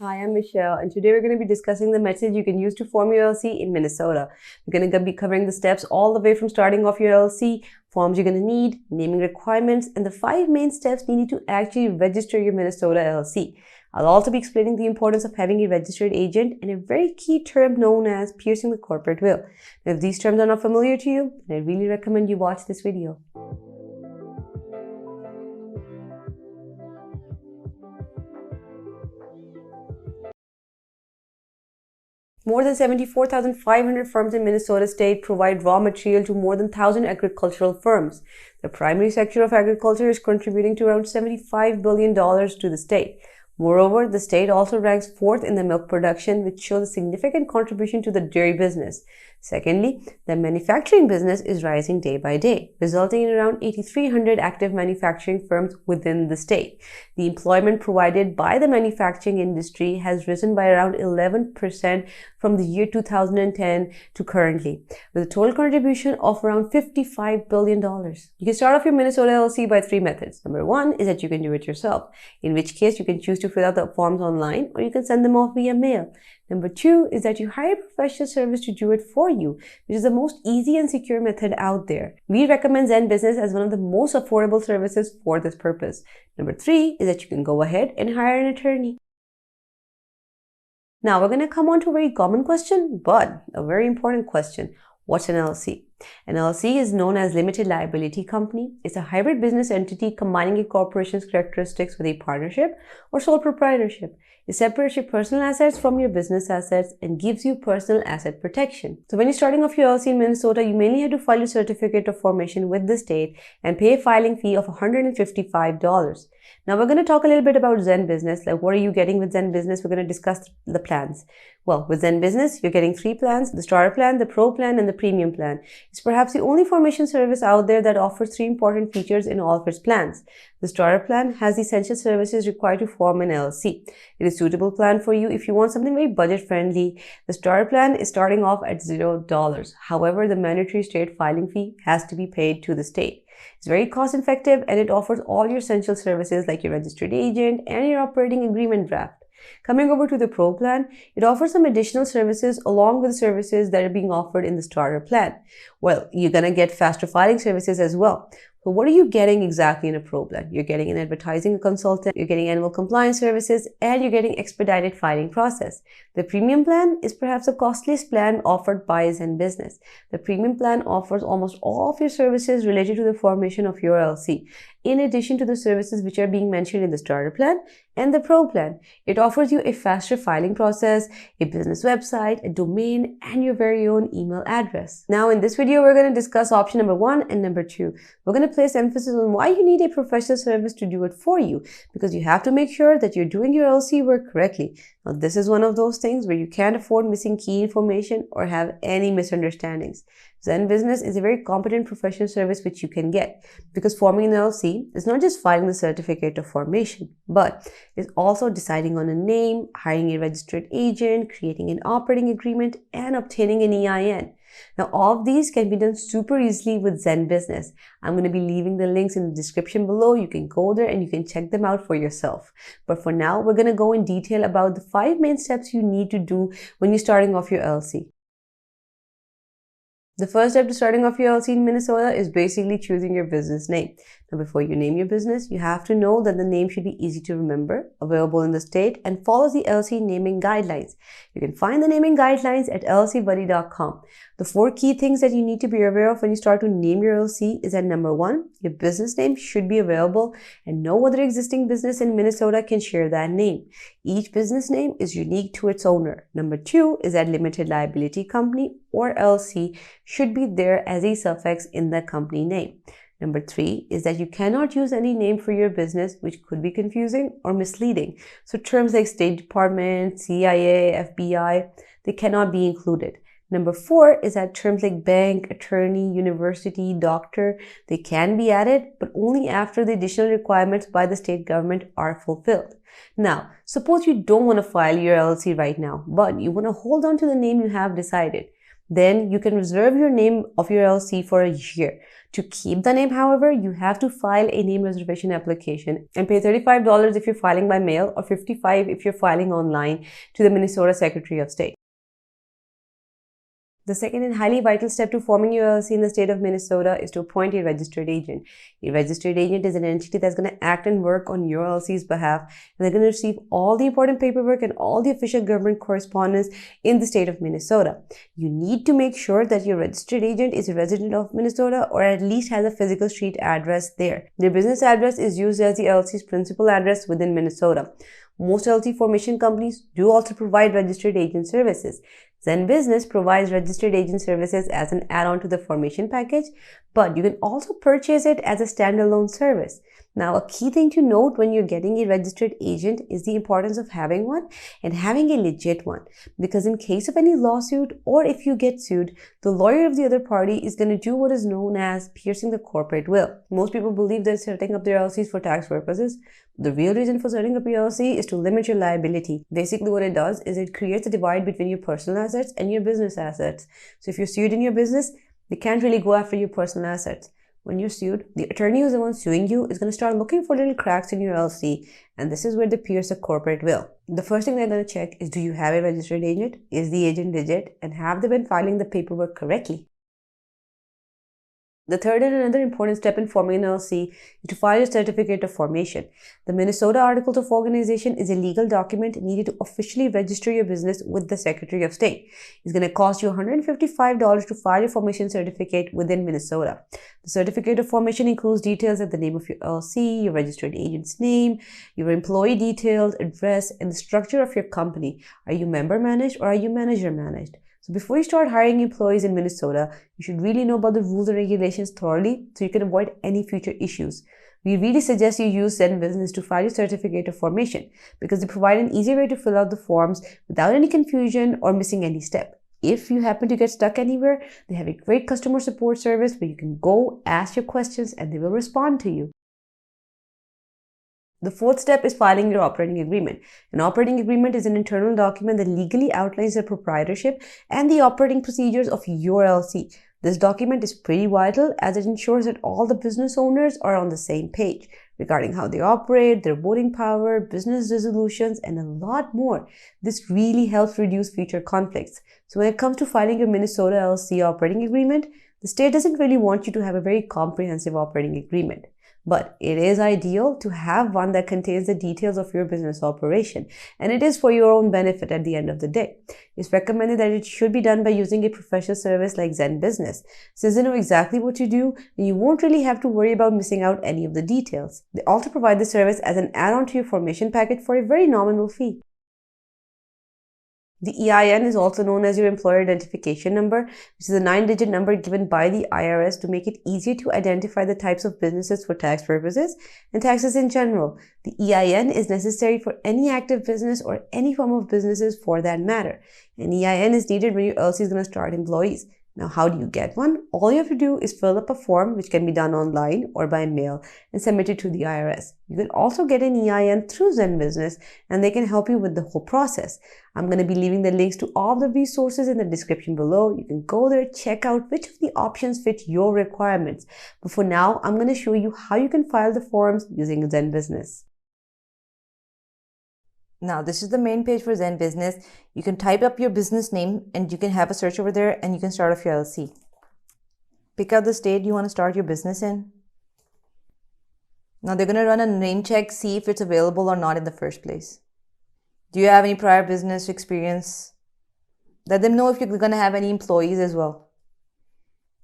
Hi, I'm Michelle, and today we're going to be discussing the methods you can use to form your LLC in Minnesota. We're going to be covering the steps all the way from starting off your LLC, forms you're going to need, naming requirements, and the 5 main steps needed to actually register your Minnesota LLC. I'll also be explaining the importance of having a registered agent and a very key term known as piercing the corporate veil. Now, if these terms are not familiar to you, then I really recommend you watch this video. More than 74,500 firms in Minnesota state provide raw material to more than 1,000 agricultural firms. The primary sector of agriculture is contributing to around $75 billion to the state. Moreover, the state also ranks 4th in the milk production, which shows a significant contribution to the dairy business. Secondly, the manufacturing business is rising day by day, resulting in around 8,300 active manufacturing firms within the state. The employment provided by the manufacturing industry has risen by around 11% from the year 2010 to currently, with a total contribution of around $55 billion. You can start off your Minnesota LLC by 3 methods. Number 1 is that you can do it yourself, in which case you can choose to fill out the forms online or you can send them off via mail. Number 2 is that you hire a professional service to do it for you, which is the most easy and secure method out there. We recommend ZenBusiness as one of the most affordable services for this purpose. Number 3 is that you can go ahead and hire an attorney. Now we're going to come on to a very common question, but a very important question. What's an LLC? An LLC is known as limited liability company. It's a hybrid business entity combining a corporation's characteristics with a partnership or sole proprietorship. It separates your personal assets from your business assets and gives you personal asset protection. So when you're starting off your LLC in Minnesota, you mainly have to file your certificate of formation with the state and pay a filing fee of $155. Now we're going to talk a little bit about ZenBusiness, like what are you getting with ZenBusiness? We're going to discuss the plans. Well, with ZenBusiness, you're getting 3 plans: the starter plan, the pro plan, and the premium plan. It's perhaps the only formation service out there that offers 3 important features in all of its plans. The starter plan has the essential services required to form an LLC. It is a suitable plan for you if you want something very budget friendly. The starter plan is starting off at $0. However, the mandatory state filing fee has to be paid to the state. It's very cost effective and it offers all your essential services like your registered agent and your operating agreement draft. Coming over to the pro plan, it offers some additional services along with services that are being offered in the starter plan. Well, you're going to get faster filing services as well. So what are you getting exactly in a pro plan? You're getting an advertising consultant, you're getting annual compliance services, and you're getting expedited filing process. The premium plan is perhaps the costliest plan offered by ZenBusiness. The premium plan offers almost all of your services related to the formation of your LLC, in addition to the services which are being mentioned in the starter plan and the pro plan. It offers you a faster filing process, a business website, a domain, and your very own email address. Now in this video, we're going to discuss option number 1 and number 2. We're going to place emphasis on why you need a professional service to do it for you, because you have to make sure that you're doing your LLC work correctly. Now this is one of those things where you can't afford missing key information or have any misunderstandings. ZenBusiness is a very competent professional service which you can get, because forming an LLC is not just filing the certificate of formation, but is also deciding on a name, hiring a registered agent, creating an operating agreement, and obtaining an EIN. Now, all of these can be done super easily with ZenBusiness. I'm going to be leaving the links in the description below. You can go there and you can check them out for yourself. But for now, we're going to go in detail about the 5 main steps you need to do when you're starting off your LLC. The first step to starting off your LLC in Minnesota is basically choosing your business name. Now, before you name your business, you have to know that the name should be easy to remember, available in the state, and follows the LLC naming guidelines. You can find the naming guidelines at llcbuddy.com. The 4 key things that you need to be aware of when you start to name your LLC is that number 1, your business name should be available and no other existing business in Minnesota can share that name. Each business name is unique to its owner. Number 2 is that limited liability company or LLC should be there as a suffix in the company name. Number 3 is that you cannot use any name for your business which could be confusing or misleading. So terms like State Department, CIA, FBI, they cannot be included. Number 4 is that terms like bank, attorney, university, doctor, they can be added, but only after the additional requirements by the state government are fulfilled. Now, suppose you don't want to file your LLC right now, but you want to hold on to the name you have decided. Then you can reserve your name of your LLC for a year. To keep the name, however, you have to file a name reservation application and pay $35 if you're filing by mail or $55 if you're filing online to the Minnesota Secretary of State. The second and highly vital step to forming your LLC in the state of Minnesota is to appoint a registered agent. A registered agent is an entity that's going to act and work on your LLC's behalf, and they're going to receive all the important paperwork and all the official government correspondence in the state of Minnesota. You need to make sure that your registered agent is a resident of Minnesota or at least has a physical street address there. Their business address is used as the LLC's principal address within Minnesota. Most LLC formation companies do also provide registered agent services. ZenBusiness provides registered agent services as an add-on to the formation package, but you can also purchase it as a standalone service. Now, a key thing to note when you're getting a registered agent is the importance of having one and having a legit one. Because in case of any lawsuit or if you get sued, the lawyer of the other party is going to do what is known as piercing the corporate will. Most people believe they're setting up their LLCs for tax purposes. The real reason for setting up your LLC is to limit your liability. Basically, what it does is it creates a divide between your personal assets and your business assets. So if you're sued in your business, they can't really go after your personal assets. When you're sued, the attorney who's the one suing you is going to start looking for little cracks in your LLC, and this is where they pierce the corporate will. The first thing they're going to check is, do you have a registered agent? Is the agent legit? And have they been filing the paperwork correctly? The third and another important step in forming an LLC is to file your certificate of formation. The Minnesota Articles of Organization is a legal document needed to officially register your business with the Secretary of State. It's going to cost you $155 to file your formation certificate within Minnesota. The certificate of formation includes details like the name of your LLC, your registered agent's name, your employee details, address, and the structure of your company. Are you member managed or are you manager managed? So before you start hiring employees in Minnesota, you should really know about the rules and regulations thoroughly so you can avoid any future issues. We really suggest you use Zen Business to file your certificate of formation because they provide an easy way to fill out the forms without any confusion or missing any step. If you happen to get stuck anywhere, they have a great customer support service where you can go ask your questions and they will respond to you. The fourth step is filing your operating agreement. An operating agreement is an internal document that legally outlines the proprietorship and the operating procedures of your LLC. This document is pretty vital as it ensures that all the business owners are on the same page regarding how they operate, their voting power, business resolutions, and a lot more. This really helps reduce future conflicts. So when it comes to filing your Minnesota LLC operating agreement, the state doesn't really want you to have a very comprehensive operating agreement. But it is ideal to have one that contains the details of your business operation, and it is for your own benefit at the end of the day. It's recommended that it should be done by using a professional service like Zen Business, since they know exactly what you do and you won't really have to worry about missing out any of the details. They also provide the service as an add-on to your formation packet for a very nominal fee. The EIN is also known as your employer identification number, which is a 9-digit number given by the IRS to make it easier to identify the types of businesses for tax purposes and taxes in general. The EIN is necessary for any active business or any form of businesses for that matter. An EIN is needed when your LLC is going to start employees. Now, how do you get one? All you have to do is fill up a form, which can be done online or by mail, and submit it to the IRS. You can also get an EIN through Zen Business, and they can help you with the whole process. I'm going to be leaving the links to all the resources in the description below. You can go there, check out which of the options fit your requirements. But for now, I'm going to show you how you can file the forms using Zen Business. Now, this is the main page for Zen Business. You can type up your business name and you can have a search over there and you can start off your LLC. Pick out the state you want to start your business in. Now, they're going to run a name check, see if it's available or not in the first place. Do you have any prior business experience? Let them know if you're going to have any employees as well.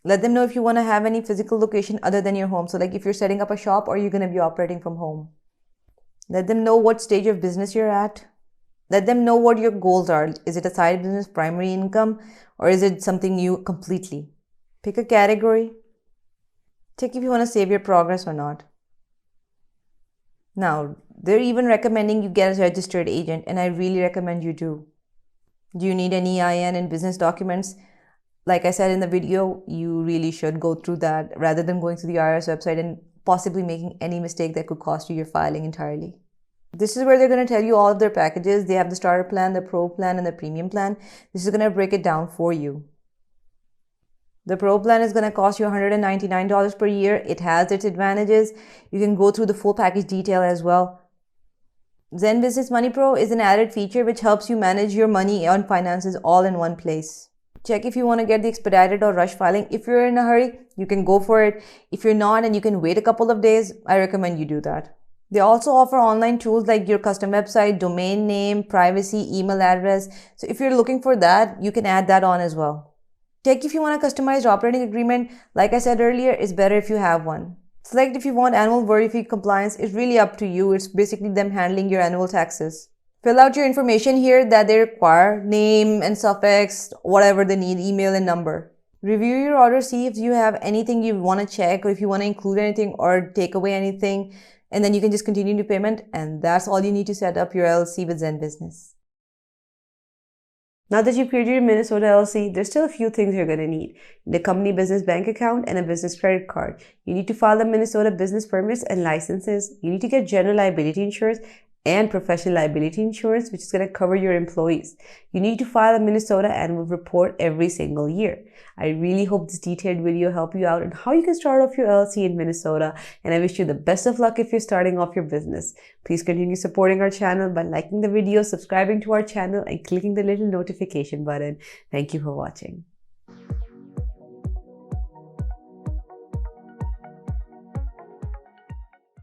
Let them know if you want to have any physical location other than your home. So like if you're setting up a shop or you're going to be operating from home. Let them know what stage of business you're at. Let them know what your goals are. Is it a side business, primary income, or is it something new completely? Pick a category. Check if you want to save your progress or not. Now, they're even recommending you get a registered agent, and I really recommend you do. Do you need an EIN and business documents? Like I said in the video, you really should go through that rather than going to the IRS website and possibly making any mistake that could cost you your filing entirely. This is where they're going to tell you all of their packages. They have the starter plan, the pro plan, and the premium plan. This is going to break it down for you. The Pro plan is going to cost you $199 per year. It has its advantages. You can go through the full package detail as well. Zen Business Money Pro is an added feature which helps you manage your money and finances all in one place. Check if you want to get the expedited or rush filing. If you're in a hurry, you can go for it. If you're not and you can wait a couple of days, I recommend you do that. They also offer online tools like your custom website, domain name, privacy, email address. So if you're looking for that, you can add that on as well. Check if you want a customized operating agreement. Like I said earlier, it's better if you have one. Select if you want annual verified compliance. It's really up to you. It's basically them handling your annual taxes. Fill out your information here that they require, name and suffix, whatever they need, email and number. Review your order, see if you have anything you want to check or if you want to include anything or take away anything, and then you can just continue to payment, and that's all you need to set up your LLC with Zen Business. Now that you've created your Minnesota LLC, there's still a few things you're going to need. The company business bank account and a business credit card. You need to file the Minnesota business permits and licenses. You need to get general liability insurance and professional liability insurance, which is going to cover your employees. You need to file a Minnesota annual report every single year. I really hope this detailed video helped you out on how you can start off your LLC in Minnesota, and I wish you the best of luck if you're starting off your business. Please continue supporting our channel by liking the video, subscribing to our channel, and clicking the little notification button. Thank you for watching.